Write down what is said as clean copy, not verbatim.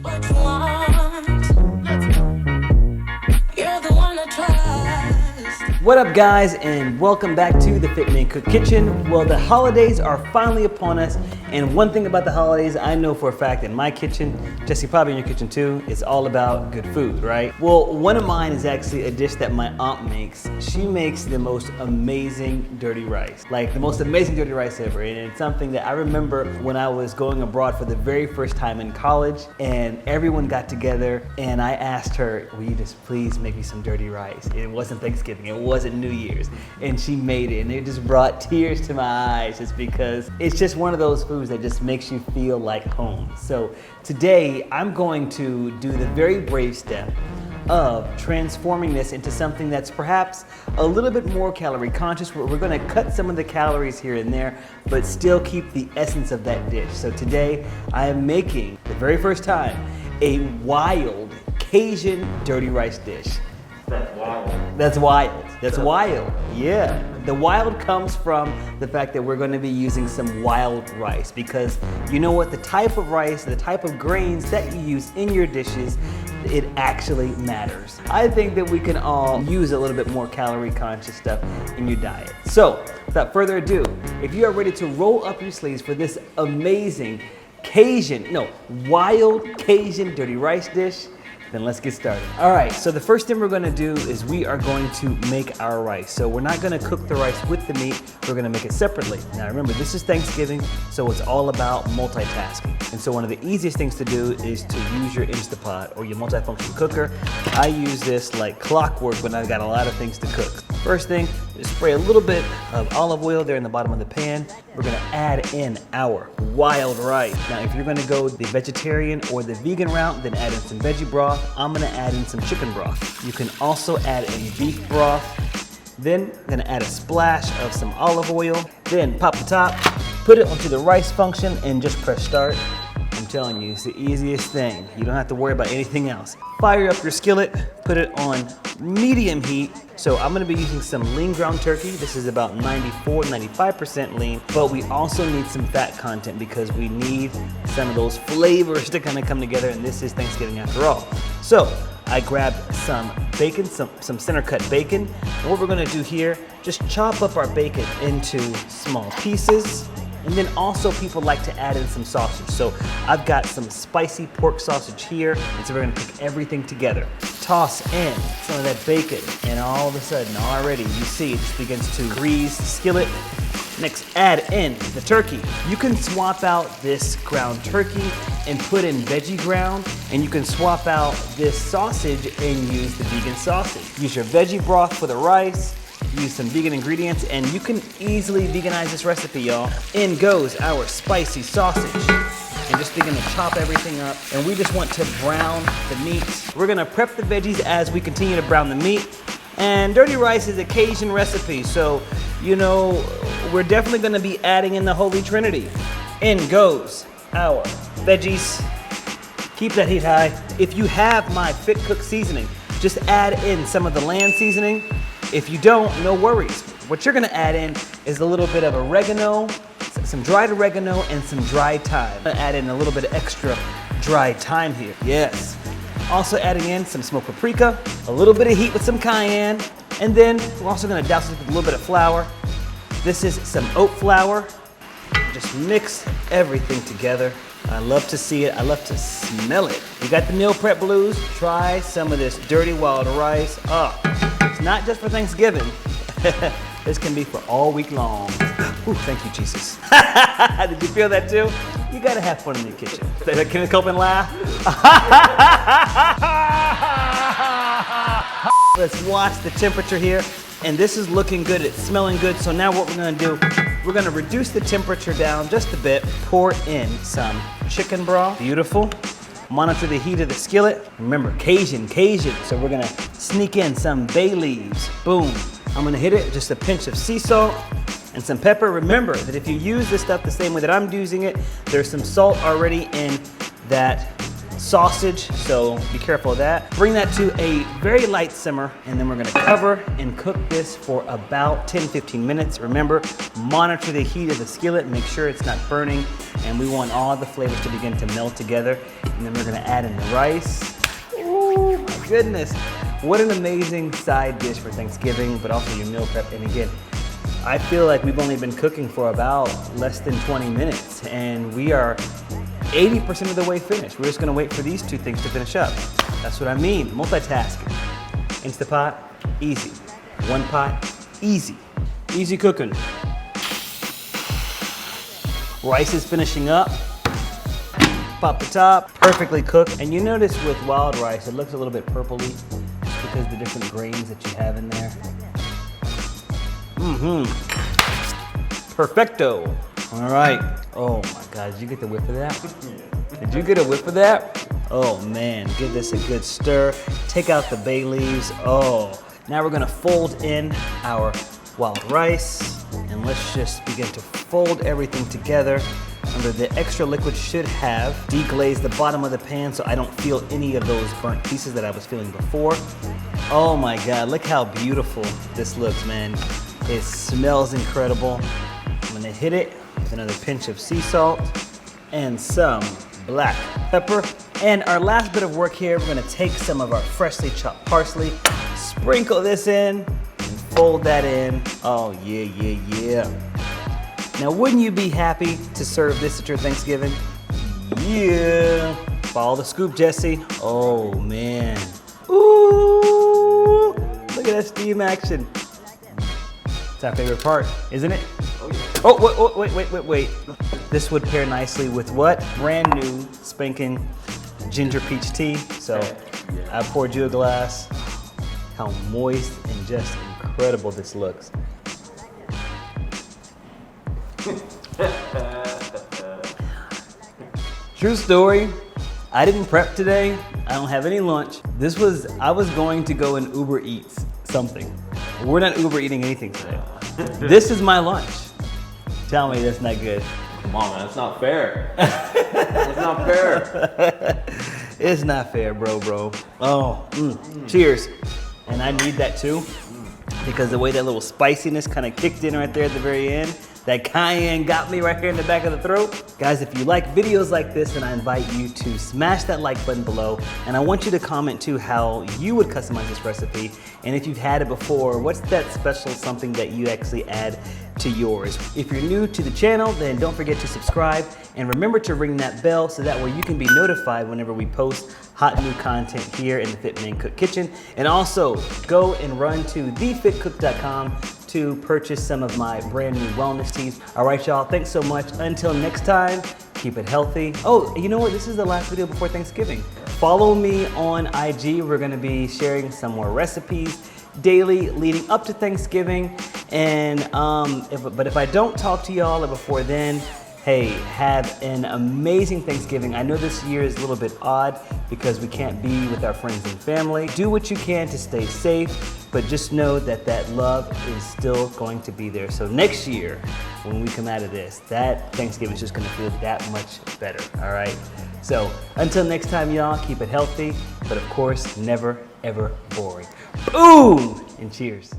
what you want. You're the one I trust. What up, guys, and welcome back to the FitMenCook kitchen. Well, the holidays are finally upon us, and one thing about the holidays I know for a fact in my kitchen, Jesse, probably in your kitchen too, it's all about good food, right? Well, one of mine is actually a dish that my aunt makes. She makes the most amazing dirty rice, like the most amazing dirty rice ever, and it's something that I remember when I was going abroad for the very first time in college, and everyone got together, and I asked her, will you just please make me some dirty rice? It wasn't Thanksgiving, it wasn't New Year's, and she made it, and it just brought tears to my eyes just because it's just one of those foods that just makes you feel like home. So today I'm going to do the very brave step of transforming this into something that's perhaps a little bit more calorie conscious. We're going to cut some of the calories here and there, but still keep the essence of that dish. So today I am making, the very first time, a wild Cajun dirty rice dish. That's wild. That's wild. That's wild. Yeah. The wild comes from the fact that we're going to be using some wild rice, because you know what? The type of rice, the type of grains that you use in your dishes, it actually matters. I think that we can all use a little bit more calorie conscious stuff in your diet. So without further ado, if you are ready to roll up your sleeves for this amazing wild Cajun dirty rice dish, then let's get started. All right, so the first thing we're gonna do is we are going to make our rice. So we're not gonna cook the rice with the meat, we're gonna make it separately. Now remember, this is Thanksgiving, so it's all about multitasking. And so one of the easiest things to do is to use your Instapot or your multifunction cooker. I use this like clockwork when I've got a lot of things to cook. First thing is spray a little bit of olive oil there in the bottom of the pan. We're gonna add in our wild rice. Now, if you're gonna go the vegetarian or the vegan route, then add in some veggie broth. I'm gonna add in some chicken broth. You can also add in beef broth. Then I'm gonna add a splash of some olive oil. Then pop the top, put it onto the rice function and just press start. I'm telling you, it's the easiest thing. You don't have to worry about anything else. Fire up your skillet, put it on medium heat. So I'm gonna be using some lean ground turkey. This is about 95% lean, but we also need some fat content because we need some of those flavors to kind of come together, and this is Thanksgiving after all. So I grabbed some bacon, some center cut bacon, and what we're gonna do here, just chop up our bacon into small pieces. And then also people like to add in some sausage. So I've got some spicy pork sausage here, and so we're gonna cook everything together. Toss in some of that bacon, and all of a sudden, already you see it just begins to grease the skillet. Next, add in the turkey. You can swap out this ground turkey and put in veggie ground, and you can swap out this sausage and use the vegan sausage. Use your veggie broth for the rice, use some vegan ingredients, and you can easily veganize this recipe, y'all. In goes our spicy sausage. And just begin to chop everything up. And we just want to brown the meat. We're gonna prep the veggies as we continue to brown the meat. And dirty rice is a Cajun recipe, so you know, we're definitely gonna be adding in the Holy Trinity. In goes our veggies. Keep that heat high. If you have my FitCook seasoning, just add in some of the land seasoning. If you don't, no worries. What you're gonna add in is a little bit of oregano, some dried oregano, and some dried thyme. I'm gonna add in a little bit of extra dried thyme here. Yes. Also adding in some smoked paprika, a little bit of heat with some cayenne, and then we're also gonna douse it with a little bit of flour. This is some oat flour. Just mix everything together. I love to see it, I love to smell it. You got the meal prep blues? Try some of this dirty wild rice. It's not just for Thanksgiving. This can be for all week long. Ooh, thank you, Jesus. Did you feel that too? You gotta have fun in your kitchen. Can you cope and laugh? Let's watch the temperature here. And this is looking good, it's smelling good. So now what we're gonna do, we're gonna reduce the temperature down just a bit, pour in some chicken broth. Beautiful. Monitor the heat of the skillet. Remember, Cajun. So we're gonna sneak in some bay leaves. Boom. I'm gonna hit it with just a pinch of sea salt and some pepper. Remember that if you use this stuff the same way that I'm using it, there's some salt already in that sausage, so be careful of that. Bring that to a very light simmer, and then we're gonna cover and cook this for about 10-15 minutes. Remember, monitor the heat of the skillet, make sure it's not burning, and we want all the flavors to begin to meld together. And then we're gonna add in the rice. Oh my goodness. What an amazing side dish for Thanksgiving, but also your meal prep. And again, I feel like we've only been cooking for about less than 20 minutes, and we are 80% of the way finished. We're just gonna wait for these two things to finish up. That's what I mean, multitasking. Instapot, easy. One pot, easy. Easy cooking. Rice is finishing up. Pop the top, perfectly cooked. And you notice with wild rice, it looks a little bit purpley because of the different grains that you have in there. Perfecto. All right. Oh my God, did you get the whiff of that? Did you get a whiff of that? Oh man, give this a good stir. Take out the bay leaves. Oh, now we're gonna fold in our wild rice, and let's just begin to fold everything together. Remember, the extra liquid should have deglazed the bottom of the pan so I don't feel any of those burnt pieces that I was feeling before. Oh my God, look how beautiful this looks, man. It smells incredible. I'm gonna hit it with another pinch of sea salt and some black pepper. And our last bit of work here, we're gonna take some of our freshly chopped parsley, sprinkle this in, and fold that in. Oh yeah, yeah, yeah. Now, wouldn't you be happy to serve this at your Thanksgiving? Yeah. Follow the scoop, Jesse. Oh man. Ooh, look at that steam action. It's our favorite part, isn't it? Oh, yeah. Oh, wait. This would pair nicely with what? Brand new spanking ginger peach tea. So I poured you a glass. How moist and just incredible this looks. True story, I didn't prep today. I don't have any lunch. I was going to go and Uber Eats something. We're not Uber eating anything today. This is my lunch. Tell me that's not good. Come on, man, that's not fair. That's not fair. It's not fair, bro. Oh, cheers. And I need that too, because the way that little spiciness kind of kicked in right there at the very end, that cayenne got me right here in the back of the throat. Guys, if you like videos like this, then I invite you to smash that like button below. And I want you to comment too how you would customize this recipe. And if you've had it before, what's that special something that you actually add to yours? If you're new to the channel, then don't forget to subscribe. And remember to ring that bell so that way you can be notified whenever we post hot new content here in the FitMenCook kitchen. And also go and run to thefitcook.com to purchase some of my brand new wellness teas. All right, y'all, thanks so much. Until next time, keep it healthy. Oh, you know what? This is the last video before Thanksgiving. Follow me on IG. We're gonna be sharing some more recipes daily leading up to Thanksgiving. And but if I don't talk to y'all before then, hey, have an amazing Thanksgiving. I know this year is a little bit odd because we can't be with our friends and family. Do what you can to stay safe, but just know that that love is still going to be there. So next year, when we come out of this, that Thanksgiving is just gonna feel that much better, all right? So until next time, y'all, keep it healthy, but of course, never, ever boring. Boom, and cheers.